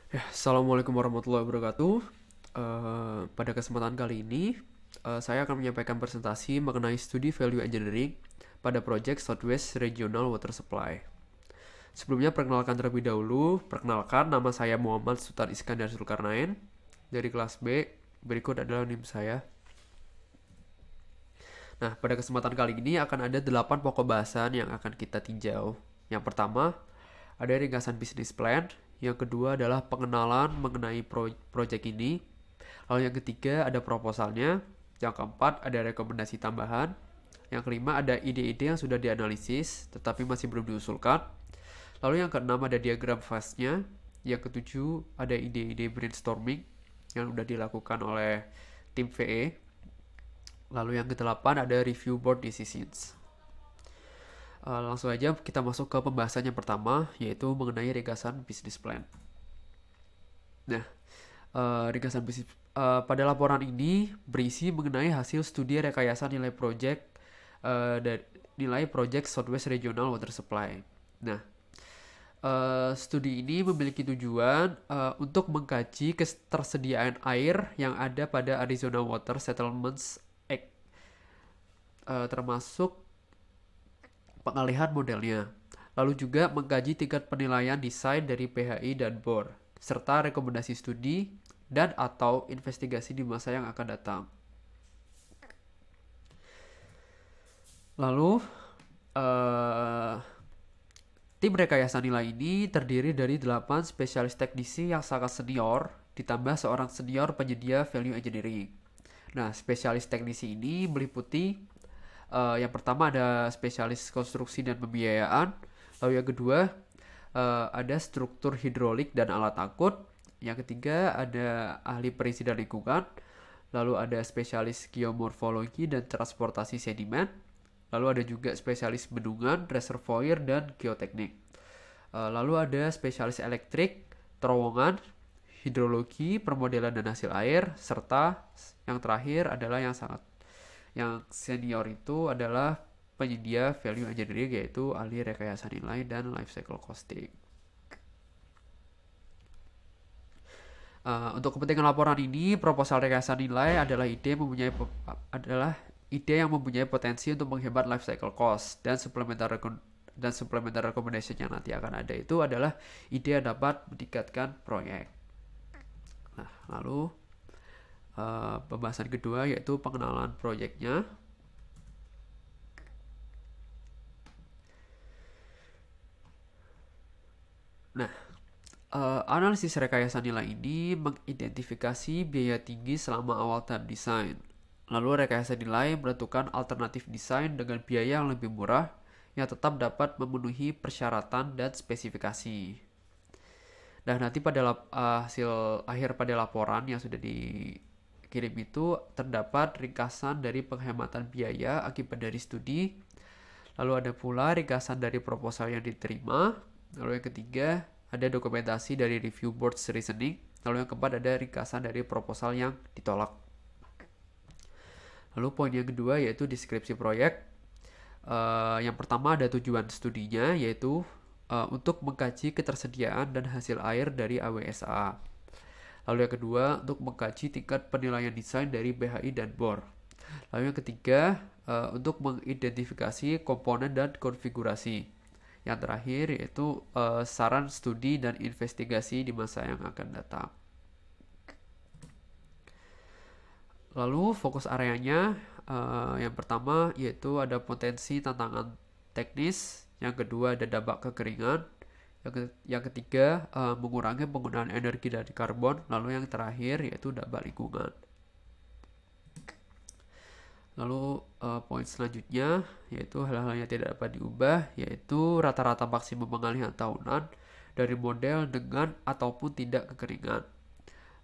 Ya, Assalamualaikum warahmatullahi wabarakatuh. Pada kesempatan kali ini, saya akan menyampaikan presentasi mengenai studi value engineering pada proyek Southwest Regional Water Supply. Sebelumnya, perkenalkan terlebih dahulu. Perkenalkan, nama saya Muhammad Sultan Iskandar Zulkarnain dari kelas B. Berikut adalah NIM saya. Nah, pada kesempatan kali ini akan ada 8 pokok bahasan yang akan kita tinjau. Yang pertama, ada ringkasan bisnis plan. Yang kedua adalah pengenalan mengenai proyek ini. Lalu yang ketiga ada proposalnya. Yang keempat ada rekomendasi tambahan. Yang kelima ada ide-ide yang sudah dianalisis tetapi masih belum diusulkan. Lalu yang keenam ada diagram fase-nya. Yang ketujuh ada ide-ide brainstorming yang sudah dilakukan oleh tim VE. Lalu yang kedelapan ada review board decisions. Langsung aja kita masuk ke pembahasan yang pertama, yaitu mengenai ringkasan business plan. Nah, ringkasan bisnis pada laporan ini berisi mengenai hasil studi rekayasa nilai proyek dan nilai proyek Southwest Regional Water Supply. Nah, studi ini memiliki tujuan untuk mengkaji ketersediaan air yang ada pada Arizona Water Settlements Act, termasuk pengalihan modelnya. Lalu juga mengkaji tingkat penilaian desain dari PHI dan BOR, serta rekomendasi studi dan atau investigasi di masa yang akan datang. Lalu, tim rekayasa nilai ini terdiri dari 8 spesialis teknisi yang sangat senior, ditambah seorang senior penyedia value engineering. Nah, spesialis teknisi ini meliputi yang pertama ada spesialis konstruksi dan pembiayaan. Lalu yang kedua ada struktur hidrolik dan alat angkut. Yang ketiga ada ahli perizi dan lingkungan. Lalu ada spesialis geomorfologi dan transportasi sedimen. Lalu ada juga spesialis bendungan, reservoir dan geoteknik. Lalu ada spesialis elektrik, terowongan, hidrologi, permodelan dan hasil air, serta yang terakhir adalah yang senior itu adalah penyedia value engineering, yaitu ahli rekayasa nilai dan life cycle costing. Untuk kepentingan laporan ini, proposal rekayasa nilai adalah ide yang mempunyai potensi untuk menghemat life cycle cost, dan supplemental recommendation yang nanti akan ada itu adalah ide yang dapat meningkatkan proyek. Nah, lalu pembahasan kedua yaitu pengenalan proyeknya. Nah, analisis rekayasa nilai ini mengidentifikasi biaya tinggi selama awal tahap desain. Lalu rekayasa nilai menentukan alternatif desain dengan biaya yang lebih murah yang tetap dapat memenuhi persyaratan dan spesifikasi. Dan nanti pada hasil akhir pada laporan yang sudah dikirim itu terdapat ringkasan dari penghematan biaya akibat dari studi. Lalu ada pula ringkasan dari proposal yang diterima. Lalu yang ketiga ada dokumentasi dari review board's reasoning. Lalu yang keempat ada ringkasan dari proposal yang ditolak. Lalu poin yang kedua yaitu deskripsi proyek. Yang pertama ada tujuan studinya, yaitu untuk mengkaji ketersediaan dan hasil air dari AWSA. Lalu yang kedua untuk mengkaji tingkat penilaian desain dari BHI dan BOR. Lalu yang ketiga untuk mengidentifikasi komponen dan konfigurasi. Yang terakhir yaitu saran studi dan investigasi di masa yang akan datang. Lalu fokus areanya yang pertama yaitu ada potensi tantangan teknis, yang kedua ada dampak kekeringan, yang ketiga mengurangi penggunaan energi dari karbon, lalu yang terakhir yaitu dampak lingkungan. Lalu poin selanjutnya yaitu hal-hal yang tidak dapat diubah, yaitu rata-rata maksimum pengalihan tahunan dari model dengan ataupun tidak kekeringan.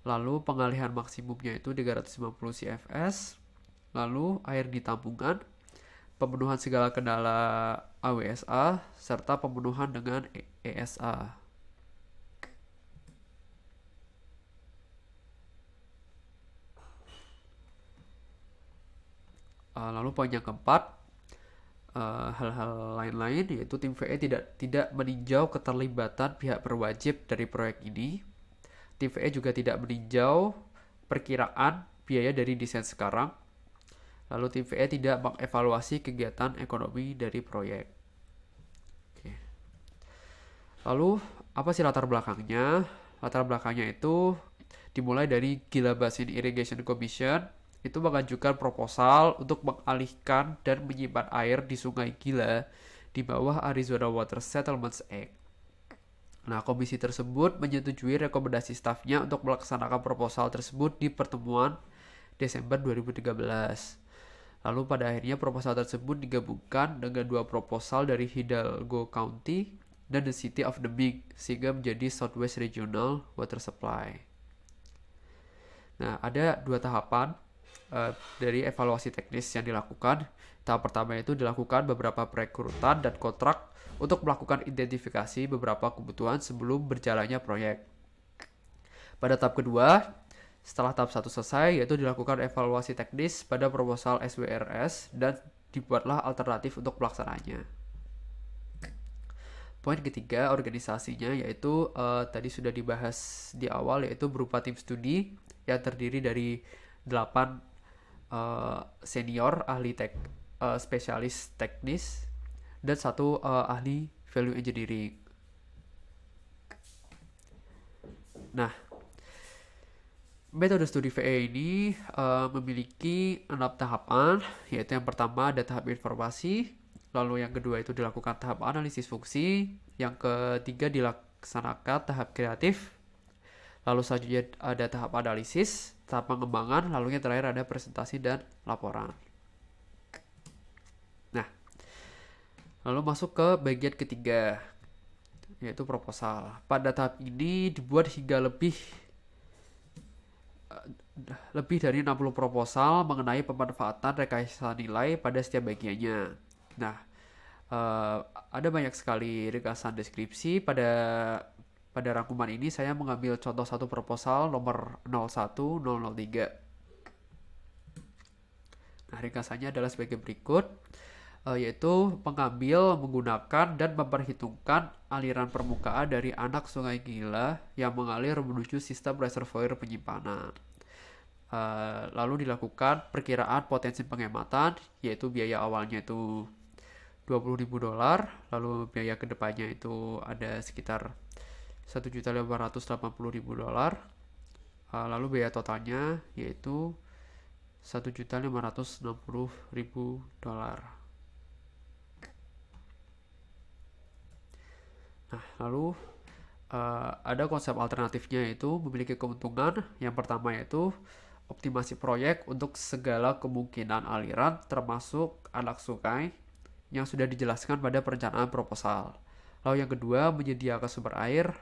Lalu pengalihan maksimumnya itu 350 CFS. Lalu air di tampungan, pemenuhan segala kendala AWSA, serta pemenuhan dengan ESA. Lalu poin yang keempat, hal-hal lain-lain yaitu tim VE tidak meninjau keterlibatan pihak berwajib dari proyek ini. Tim VE juga tidak meninjau perkiraan biaya dari desain sekarang. Lalu tim VE tidak mengevaluasi kegiatan ekonomi dari proyek. Oke. Lalu apa sih latar belakangnya? Latar belakangnya itu dimulai dari Gila Basin Irrigation Commission itu mengajukan proposal untuk mengalihkan dan menyimpan air di Sungai Gila di bawah Arizona Water Settlements Act. Nah, komisi tersebut menyetujui rekomendasi stafnya untuk melaksanakan proposal tersebut di pertemuan Desember 2013. Lalu pada akhirnya proposal tersebut digabungkan dengan dua proposal dari Hidalgo County dan the City of Deming sehingga menjadi Southwest Regional Water Supply. Nah, ada dua tahapan dari evaluasi teknis yang dilakukan. Tahap pertama itu dilakukan beberapa perekrutan dan kontrak untuk melakukan identifikasi beberapa kebutuhan sebelum berjalannya proyek. Pada tahap kedua, setelah tahap 1 selesai, yaitu dilakukan evaluasi teknis pada proposal SWRS dan dibuatlah alternatif untuk pelaksanaannya. Poin ketiga, organisasinya yaitu tadi sudah dibahas di awal, yaitu berupa tim studi yang terdiri dari 8 senior ahli spesialis teknis dan 1 ahli value engineering. Nah, metode studi VE ini memiliki 6 tahapan, yaitu yang pertama ada tahap informasi, lalu yang kedua itu dilakukan tahap analisis fungsi, yang ketiga dilaksanakan tahap kreatif, lalu selanjutnya ada tahap analisis, tahap pengembangan, lalu yang terakhir ada presentasi dan laporan. Nah, lalu masuk ke bagian ketiga, yaitu proposal. Pada tahap ini dibuat hingga lebih dari 60 proposal mengenai pemanfaatan rekayasa nilai pada setiap bagiannya. Nah, ada banyak sekali ringkasan deskripsi. Pada rangkuman ini saya mengambil contoh satu proposal nomor 01003. Nah, ringkasannya adalah sebagai berikut, yaitu mengambil, menggunakan, dan memperhitungkan aliran permukaan dari anak Sungai Gila yang mengalir menuju sistem reservoir penyimpanan. Lalu dilakukan perkiraan potensi penghematan, yaitu biaya awalnya itu $20.000, lalu biaya kedepannya itu ada sekitar $1.580.000, lalu biaya totalnya yaitu $1.560.000. Nah, lalu ada konsep alternatifnya, yaitu memiliki keuntungan. Yang pertama yaitu optimasi proyek untuk segala kemungkinan aliran termasuk anak sungai yang sudah dijelaskan pada perencanaan proposal. Lalu yang kedua, menyediakan sumber air.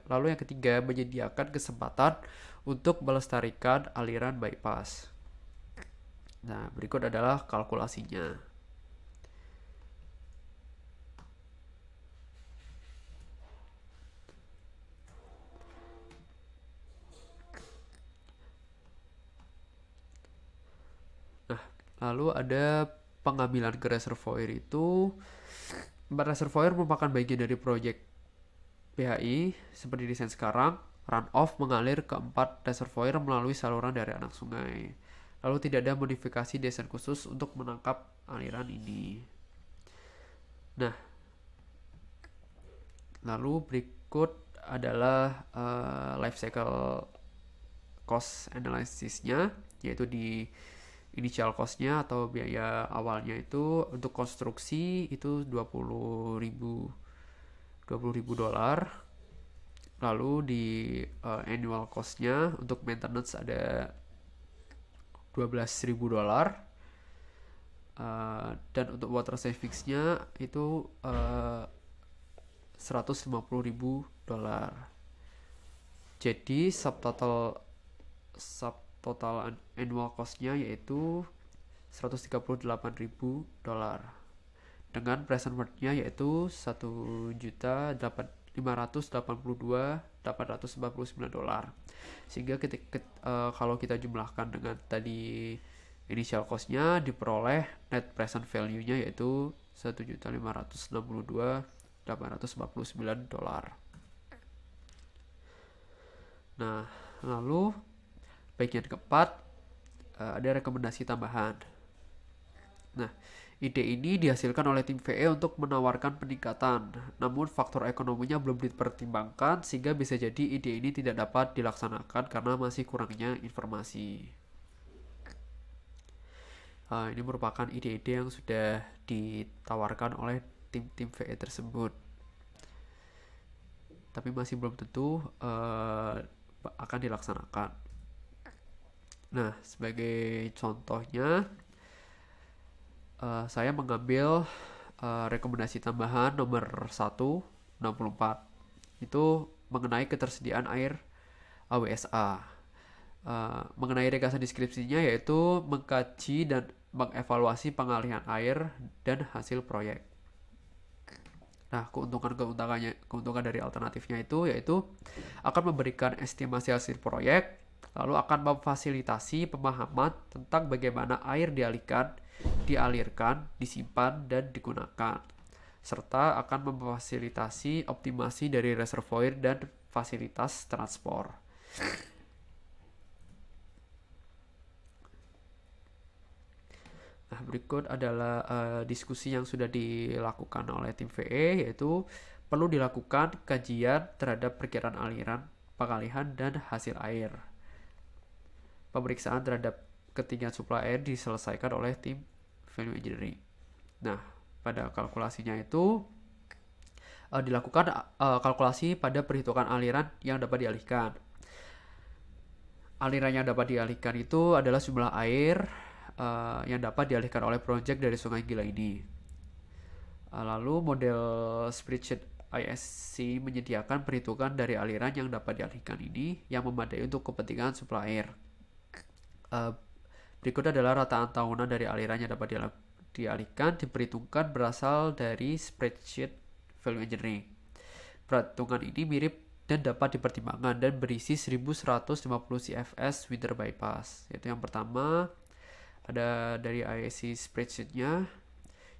Lalu yang ketiga, menyediakan kesempatan untuk melestarikan aliran bypass. Nah, berikut adalah kalkulasinya. Nah, lalu ada pengambilan ke reservoir itu. 4 reservoir merupakan bagian dari proyek PHI seperti desain sekarang. Runoff mengalir ke 4 reservoir melalui saluran dari anak sungai. Lalu tidak ada modifikasi desain khusus untuk menangkap aliran ini. Nah, lalu berikut adalah life cycle cost analysisnya, yaitu di initial cost-nya atau biaya awalnya itu untuk konstruksi itu $20.000. Lalu di annual cost-nya untuk maintenance ada $12.000. Dan untuk water savings-nya itu $150.000. Jadi subtotal annual cost-nya yaitu $138.000 dengan present worth-nya yaitu $1.582.849. Sehingga kalau kita jumlahkan dengan tadi initial cost-nya, diperoleh net present value-nya yaitu $1.562.849. Nah, lalu bagian keempat ada rekomendasi tambahan. Nah, ide ini dihasilkan oleh tim VE untuk menawarkan peningkatan, namun faktor ekonominya belum dipertimbangkan sehingga bisa jadi ide ini tidak dapat dilaksanakan karena masih kurangnya informasi. Ini merupakan ide-ide yang sudah ditawarkan oleh tim-tim VE tersebut, tapi masih belum tentu akan dilaksanakan. Nah, sebagai contohnya, saya mengambil rekomendasi tambahan nomor 164. Itu mengenai ketersediaan air AWSA. Mengenai ringkasan deskripsinya yaitu mengkaji dan mengevaluasi pengalihan air dan hasil proyek. Nah, keuntungan dari alternatifnya itu yaitu akan memberikan estimasi hasil proyek, lalu akan memfasilitasi pemahaman tentang bagaimana air dialirkan, disimpan, dan digunakan, serta akan memfasilitasi optimasi dari reservoir dan fasilitas transport. Nah, berikut adalah diskusi yang sudah dilakukan oleh tim VE, yaitu perlu dilakukan kajian terhadap perkiraan aliran, pengalihan, dan hasil air. Pemeriksaan terhadap ketinggian suplai air diselesaikan oleh tim value engineering. Nah, pada kalkulasinya itu dilakukan kalkulasi pada perhitungan aliran yang dapat dialihkan. Aliran yang dapat dialihkan itu adalah jumlah air yang dapat dialihkan oleh proyek dari Sungai Gila ini. Lalu model spreadsheet ISC menyediakan perhitungan dari aliran yang dapat dialihkan ini yang memadai untuk kepentingan suplai air. Berikut adalah rataan tahunan dari aliran yang dapat dialihkan diperhitungkan berasal dari spreadsheet value engineering. Perhitungan ini mirip dan dapat dipertimbangkan dan berisi 1150 CFS winter bypass. Yaitu yang pertama ada dari ISC spreadsheetnya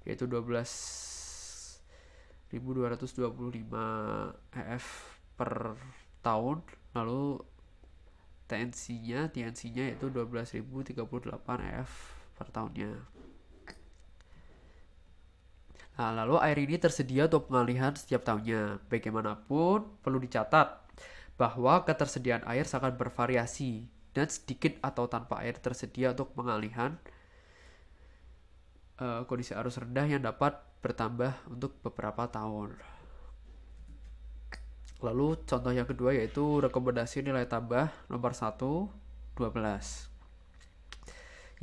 yaitu 12.225 EF per tahun, lalu TNC-nya yaitu 12.038 EF per tahunnya. Nah, lalu air ini tersedia untuk pengalihan setiap tahunnya. Bagaimanapun, perlu dicatat bahwa ketersediaan air sangat bervariasi dan sedikit atau tanpa air tersedia untuk pengalihan kondisi arus rendah yang dapat bertambah untuk beberapa tahun. Lalu contoh yang kedua yaitu rekomendasi nilai tambah nomor 1, 12.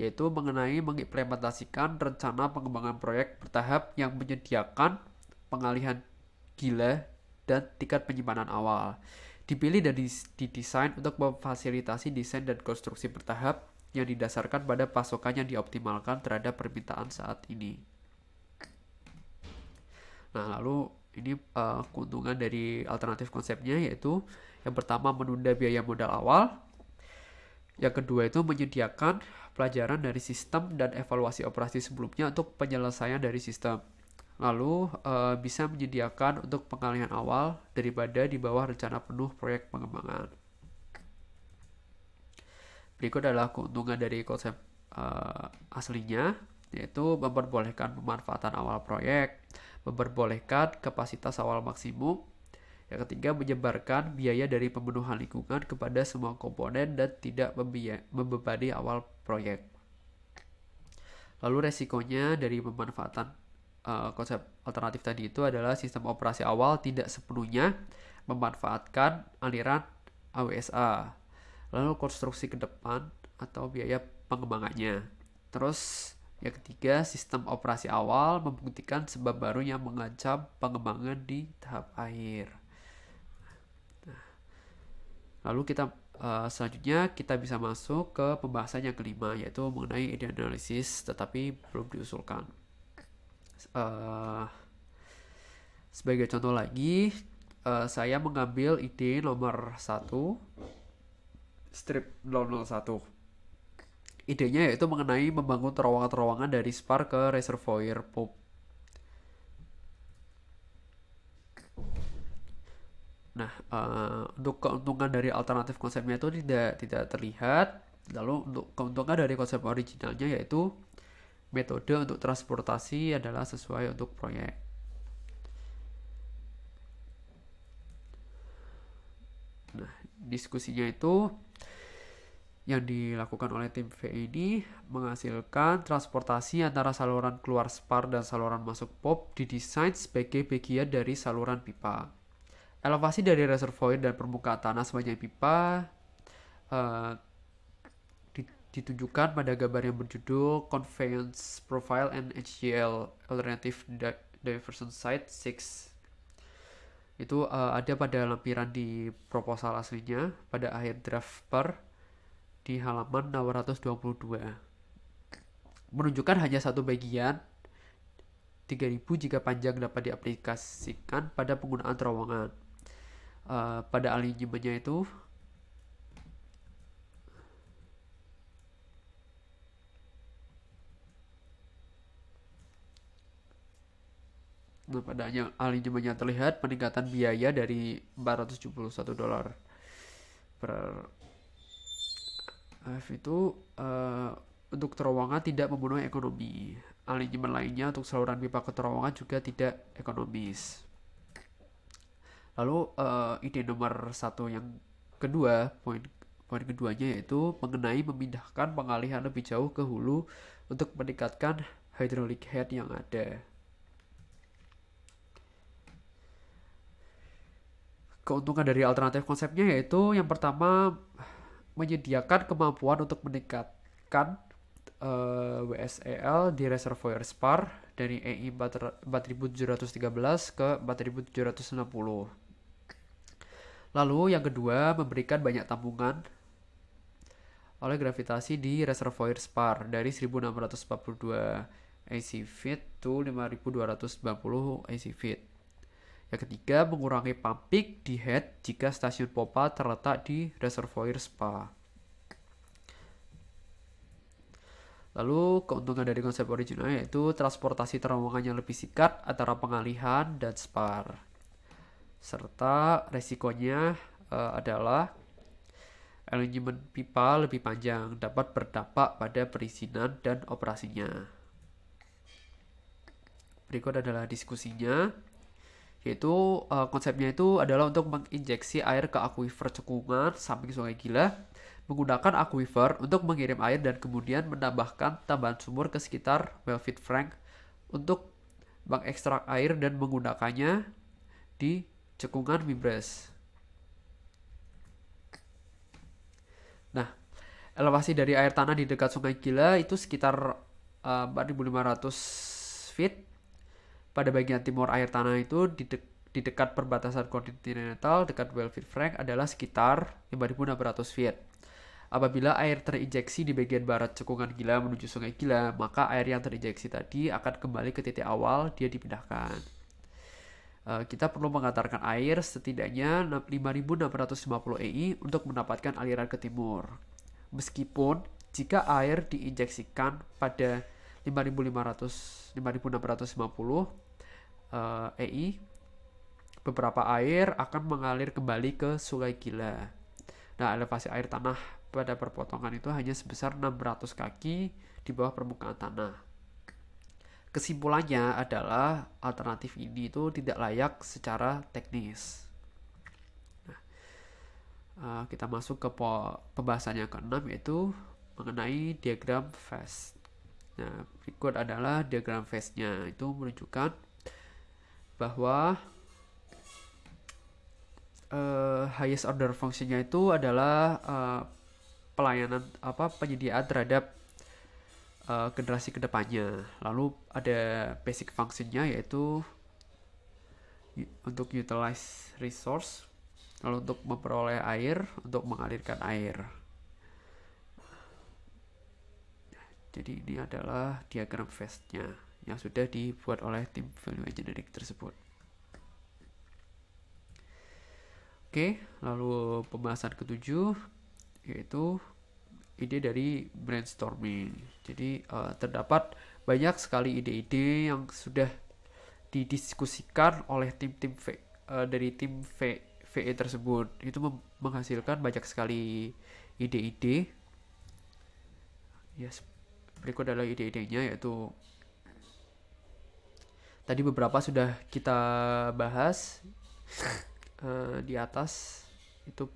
Yaitu mengenai mengimplementasikan rencana pengembangan proyek bertahap yang menyediakan pengalihan gila dan tingkat penyimpanan awal. Dipilih dan didesain untuk memfasilitasi desain dan konstruksi bertahap yang didasarkan pada pasokan yang dioptimalkan terhadap permintaan saat ini. Nah, lalu ini keuntungan dari alternatif konsepnya yaitu yang pertama menunda biaya modal awal, yang kedua itu menyediakan pelajaran dari sistem dan evaluasi operasi sebelumnya untuk penyelesaian dari sistem. Lalu bisa menyediakan untuk pengalihan awal daripada di bawah rencana penuh proyek pengembangan. Berikut adalah keuntungan dari konsep aslinya, yaitu memperbolehkan pemanfaatan awal proyek, memperbolehkan kapasitas awal maksimum. Yang ketiga, menyebarkan biaya dari pemenuhan lingkungan kepada semua komponen dan tidak membebani awal proyek. Lalu resikonya dari pemanfaatan konsep alternatif tadi itu adalah sistem operasi awal tidak sepenuhnya memanfaatkan aliran AWSA. Lalu konstruksi ke depan atau biaya pengembangannya. Terus yang ketiga, sistem operasi awal membuktikan sebab baru yang mengancam pengembangan di tahap akhir. Lalu selanjutnya kita bisa masuk ke pembahasan yang kelima, yaitu mengenai ide analisis tetapi belum diusulkan. Sebagai contoh lagi, saya mengambil ide nomor 1 strip 001. Idenya yaitu mengenai membangun terowongan-terowongan dari spar ke reservoir pump. Nah, untuk keuntungan dari alternatif konsepnya itu tidak terlihat. Lalu untuk keuntungan dari konsep originalnya yaitu metode untuk transportasi adalah sesuai untuk proyek. Nah, diskusinya itu yang dilakukan oleh tim V ini menghasilkan transportasi antara saluran keluar SPAR dan saluran masuk POP didesain sebagai bagian dari saluran pipa. Elevasi dari reservoir dan permukaan tanah sepanjang pipa uh, ditunjukkan pada gambar yang berjudul Conveyance Profile and HGL Alternative Diversion Site 6. Itu ada pada lampiran di proposal aslinya pada akhir draft per di halaman 622. Menunjukkan hanya satu bagian 3000 jika panjang dapat diaplikasikan pada penggunaan terowongan. Pada alignmentnya itu pada alignmentnya terlihat peningkatan biaya dari $471 per itu untuk terowongan tidak memenuhi ekonomi. Alignment lainnya untuk saluran pipa ke terowongan juga tidak ekonomis. Lalu ide nomor satu yang kedua, poin keduanya yaitu mengenai memindahkan pengalihan lebih jauh ke hulu untuk meningkatkan hydraulic head yang ada. Keuntungan dari alternatif konsepnya yaitu yang pertama menyediakan kemampuan untuk meningkatkan WSEL di reservoir SPAR dari EI 4713 ke 4760. Lalu yang kedua memberikan banyak tambungan oleh gravitasi di reservoir SPAR dari 1642 AC feet to 5290 AC feet. Yang ketiga, mengurangi pumping di head jika stasiun pompa terletak di reservoir SPA. Lalu, keuntungan dari konsep original yaitu transportasi terowongan yang lebih singkat antara pengalihan dan SPAR. Serta resikonya adalah alignment pipa lebih panjang dapat berdampak pada perizinan dan operasinya. Berikut adalah diskusinya. Yaitu konsepnya itu adalah untuk menginjeksi air ke akuifer cekungan samping Sungai Gila menggunakan akuifer untuk mengirim air dan kemudian menambahkan tambahan sumur ke sekitar Wellfit Frank untuk mengekstrak air dan menggunakannya di cekungan Mimbres. Nah, elevasi dari air tanah di dekat Sungai Gila itu sekitar 4.500 feet. Pada bagian timur air tanah itu di dekat perbatasan kontinental dekat Wellfit Frank adalah sekitar 5.600 feet. Apabila air terinjeksi di bagian barat cekungan Gila menuju Sungai Gila, maka air yang terinjeksi tadi akan kembali ke titik awal dia dipindahkan. Kita perlu mengantarkan air setidaknya 5.650 EI untuk mendapatkan aliran ke timur. Meskipun jika air diinjeksikan pada 5.650 EI, beberapa air akan mengalir kembali ke Sungai Gila. Nah, elevasi air tanah pada perpotongan itu hanya sebesar 600 kaki di bawah permukaan tanah. Kesimpulannya adalah alternatif ini itu tidak layak secara teknis. Nah, kita masuk ke pembahasan yang ke-6 yaitu mengenai diagram phase. Nah, berikut adalah diagram phase-nya. Itu menunjukkan bahwa highest order function-nya itu adalah pelayanan penyediaan terhadap generasi kedepannya. Lalu ada basic function-nya yaitu untuk utilize resource, lalu untuk memperoleh air, untuk mengalirkan air. Jadi ini adalah diagram phase-nya yang sudah dibuat oleh tim value engineering tersebut. Oke, lalu pembahasan ke-7 yaitu ide dari brainstorming. Jadi terdapat banyak sekali ide-ide yang sudah didiskusikan oleh tim-tim dari tim VE tersebut. Itu menghasilkan banyak sekali ide-ide. Yes, berikut adalah ide-idenya, yaitu tadi beberapa sudah kita bahas di atas. Itu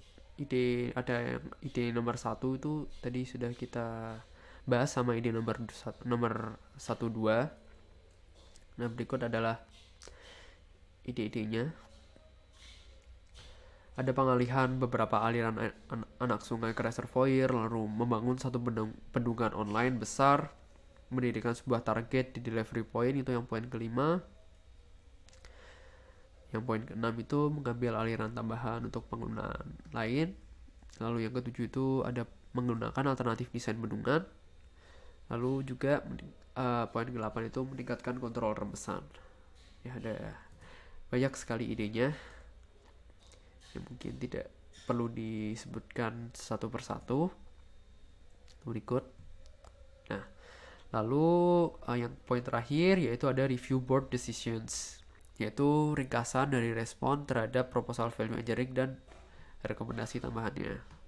ada yang ide nomor 1 itu tadi sudah kita bahas, sama ide nomor 1, 2. Nah, berikut adalah ide-idenya. Ada pengalihan beberapa aliran anak sungai ke reservoir, lalu membangun satu bendungan online besar, mendirikan sebuah target di delivery point, itu yang poin kelima. Yang poin keenam itu mengambil aliran tambahan untuk penggunaan lain. Lalu yang ketujuh itu ada menggunakan alternatif desain bendungan. Lalu juga poin ke-8 itu meningkatkan kontrol rembesan. Ya, ada banyak sekali idenya yang mungkin tidak perlu disebutkan satu persatu. Berikut. Nah, lalu yang poin terakhir yaitu ada review board decisions, yaitu ringkasan dari respon terhadap proposal value engineering dan rekomendasi tambahannya.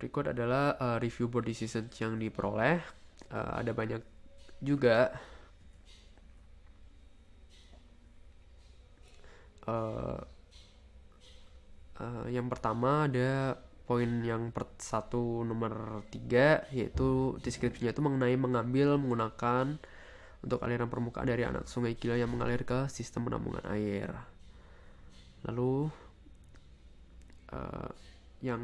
Berikut adalah review board decision yang diperoleh. Ada banyak juga. Yang pertama ada poin yang satu nomor 3, yaitu deskripsinya itu mengenai menggunakan untuk aliran permukaan dari anak sungai Gila yang mengalir ke sistem penampungan air. Lalu yang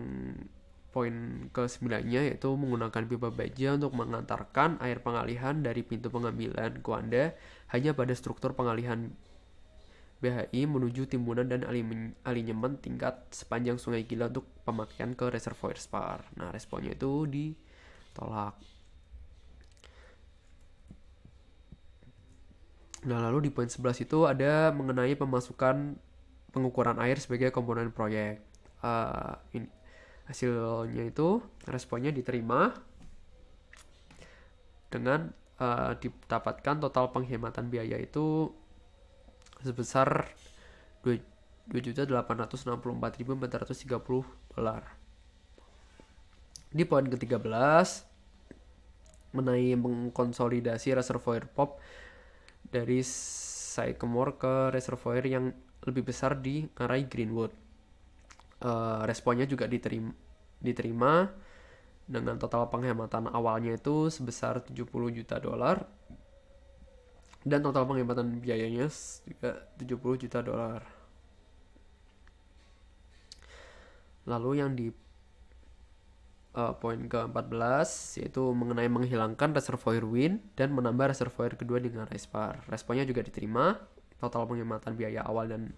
poin ke-9-nya yaitu menggunakan pipa baja untuk mengantarkan air pengalihan dari pintu pengambilan Kuanda hanya pada struktur pengalihan BHI menuju timbunan dan alinyemen tingkat sepanjang Sungai Gila untuk pemakaian ke reservoir SPAR. Nah, responnya itu ditolak. Nah, lalu di poin 11 itu ada mengenai pemasukan pengukuran air sebagai komponen proyek. Ini hasilnya itu responnya diterima dengan didapatkan total penghematan biaya itu sebesar $2.864.430. Di poin ke-13 mengenai mengkonsolidasi reservoir pop dari Sycamore ke reservoir yang lebih besar di Ngarai Greenwood. Responnya juga diterima dengan total penghematan awalnya itu sebesar $70 juta dan total penghematan biayanya juga $70 juta. Lalu yang di poin ke-14 yaitu mengenai menghilangkan reservoir wind dan menambah reservoir kedua dengan SPAR. Responnya juga diterima. Total penghematan biaya awal dan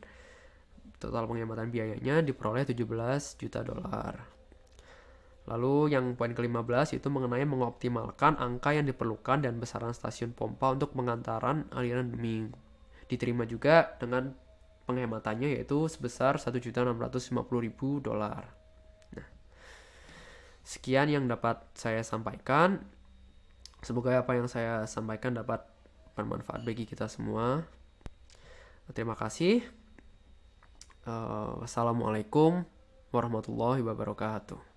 total penghematan biayanya diperoleh $17 juta. Lalu yang poin ke-15 itu mengenai mengoptimalkan angka yang diperlukan dan besaran stasiun pompa untuk pengantaran aliran demi. Diterima juga dengan penghematannya yaitu sebesar $1.650.000. Nah, sekian yang dapat saya sampaikan. Semoga apa yang saya sampaikan dapat bermanfaat bagi kita semua. Terima kasih. Wassalamualaikum warahmatullahi wabarakatuh.